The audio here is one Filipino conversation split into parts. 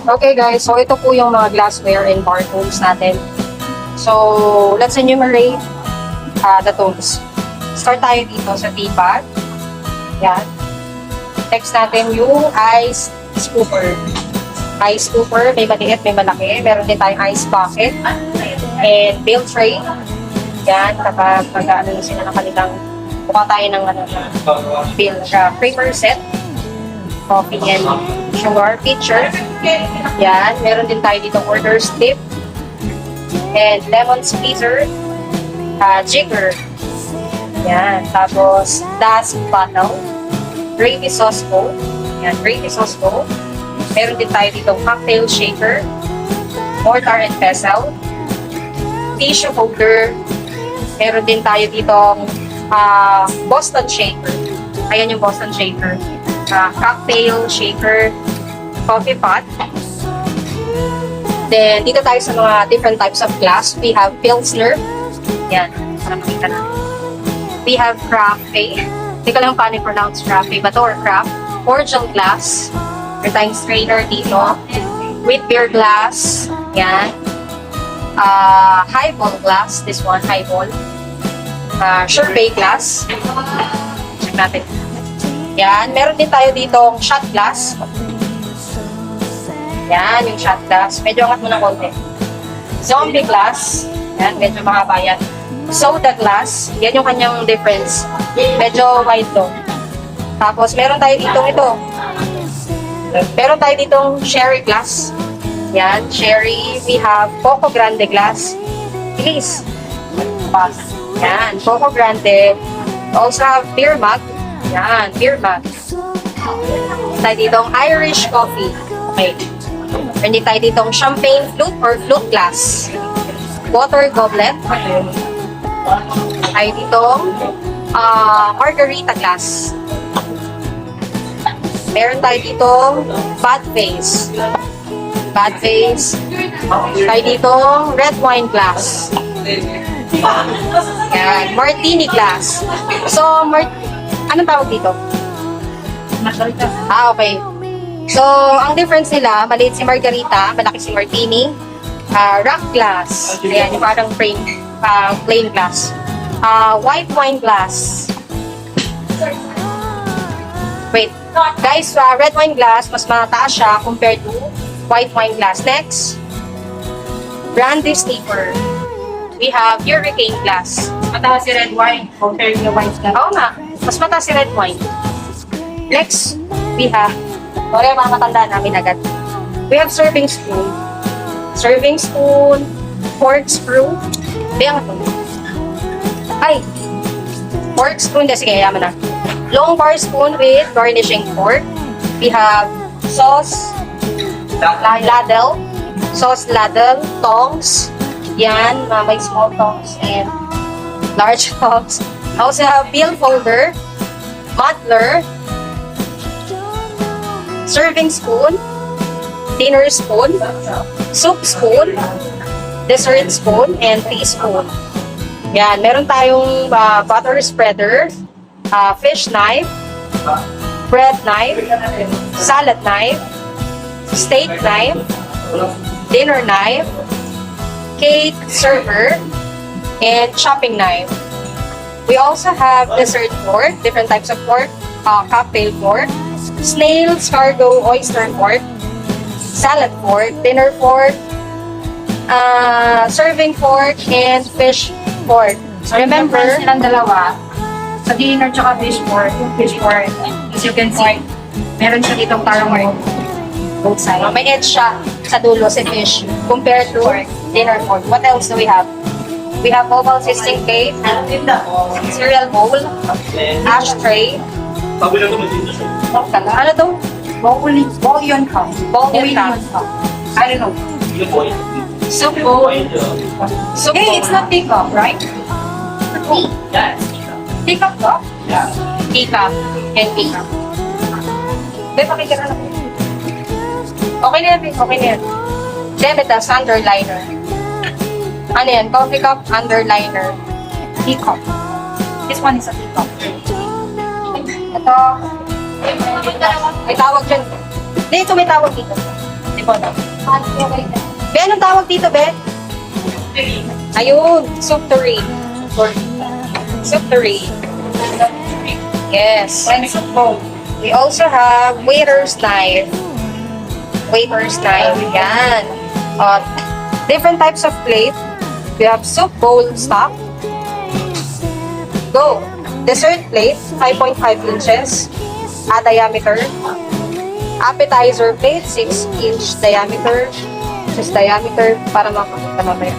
Okay guys, so ito po yung mga glassware and bar tools natin. So, let's enumerate the tools. Start tayo dito sa teapot. Yan. Next natin yung ice scooper. Ice scooper, may maliit, may malaki. Meron din tayong ice bucket. And bill tray. Yan, kapag mag-ano na sila ng kanilang buka tayo ng bill, paper set. Coffee and sugar pitcher. Yan, meron din tayo dito order slip. And lemon squeezer. Jigger. Yan, tapos dust bottle. Gravy sauce bowl. Yan, gravy sauce bowl. Meron din tayo dito cocktail shaker. Mortar and pestle. Tissue holder. Meron din tayo dito Boston shaker. Ayan yung Boston shaker. Cocktail shaker. Coffee pot. Then, dito tayo sa mga different types of glass. We have Pilsner. Yan, para makita na. We have Crafe. Hindi ko lang paano pronounce Crafe, but or Craft. Cordial glass. Meron tayong strainer dito. With beer glass. Yan. Highball glass. This one, highball. Sherbet glass. Check natin. Yan. Meron din tayo ditong shot glass. Yan, yung shot glass. Medyo angat mo na konti. Zombie glass. Yan, medyo mahaba yan. Soda glass. Yan yung kanyang difference. Medyo wide to. Tapos, meron tayo ditong ito. Meron tayo ditong sherry glass. Yan, sherry. We have Coco Grande glass. Please. Yan, Coco Grande. Also have beer mug. Yan, beer mug. Tayo ditong Irish coffee. Okay. Hindi tayo ditong champagne flute or flute glass. Water goblet. Tayo ditong margarita glass. Meron tayo ditong bad vase. Bad vase. Tayo ditong red wine glass. Yan. Martini glass. So, anong tawag dito? Margarita. Okay. So, ang difference nila, maliit si margarita, malaki si martini. Rock glass. Ayan, yung parang plain glass. White wine glass. Wait. Guys, red wine glass, mas mataas siya compared to white wine glass. Next, brandy steeper. We have hurricane glass. Mataas si red wine compared to white glass. Oo nga, mas mataas si red wine. Next, we have, sorry, mga matanda namin agad. We have serving spoon. Serving spoon, corkscrew. Hindi, ang ito. Ay, corkscrew, hindi, sige, yaman na. Long bar spoon with garnishing fork. We have sauce, ladle, sauce ladle, tongs. Yan, may small tongs and large tongs. I also have bill folder, muddler, serving spoon, dinner spoon, soup spoon, dessert spoon, and teaspoon. Yan, meron tayong butter spreader, fish knife, bread knife, salad knife, steak knife, dinner knife, cake server, and chopping knife. We also have dessert fork, different types of fork, cocktail fork, snail, escargot, oyster fork, salad fork, dinner fork, serving fork, and fish fork. So remember, silang dalawa, sa dinner tsaka fish fork, as you can see, meron siya ditong parang both sides. May edge siya sa dulo si fish compared to dinner fork. What else do we have? We have oval sisting cake, cereal bowl, ashtray. Ano to? Bouillon cup. Bouillon cup. I don't know. Soup bowl. Soup Hey, bowl. it's not teacup, right? Teacup cup? Teacup and teacup. Be, pakikita na. Okay na yan, be. Okay na yan. Demetas underliner. Ano yan? Coffee cup underliner. Teacup. This one is a teacup. Ito. May tawag dyan. Hindi, ito may tawag dito. Ikaw na. Be, anong tawag dito, Be? Ayun, soup turee. Soup turee. Yes. Friends of both. We also have waiter's knife. Waiter's knife. Yan. Different types of plate. We have soup bowl stock. Go. Dessert plate, 5.5 inches diameter. Appetizer plate, 6-inch diameter. Just diameter para makakita mamaya.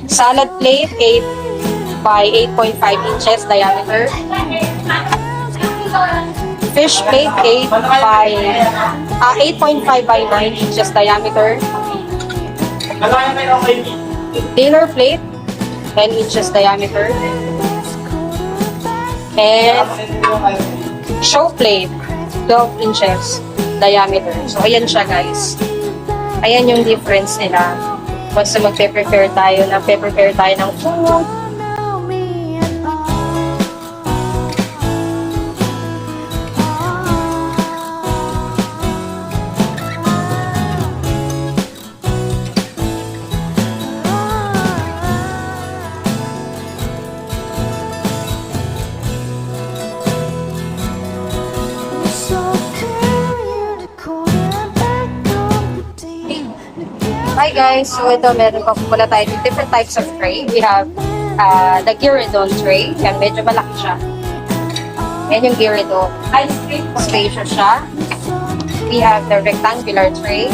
Salad plate, 8 by 8.5 inches diameter. Fish plate, 8.5 by 9 inches diameter. Dinner plate, 10 inches diameter. And show plate, 12 inches diameter. So, ayan siya, guys. Ayan yung difference nila. Once na magpe-prepare tayo ng food. Hi guys, so ito meron pa pala tayo ng different types of tray. We have the Gyrodon tray. Yan, medyo malaki siya. Yan yung Gyrodon. Spacious siya. We have the rectangular tray.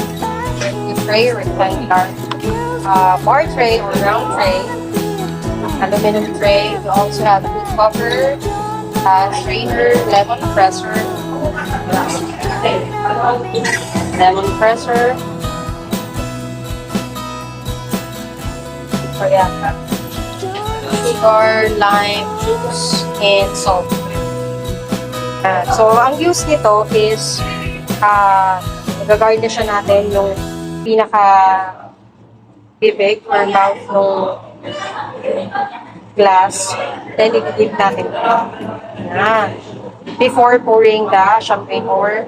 Rectangular. Bar tray or round tray. Aluminum tray. We also have food cover, strainer, lemon presser. Lemon presser. So, yeah. Sugar, lime, juice, and salt. So, ang use nito is nag-garnish natin yung pinaka-bibig or mouth ng glass. Then, i-dip natin. Yan. Before pouring the champagne or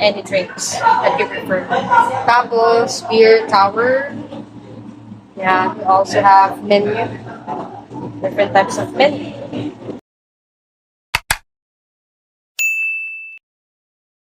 any drinks that you prefer. Tapos, beer tower. Yeah, we also have menu. Different types of menu.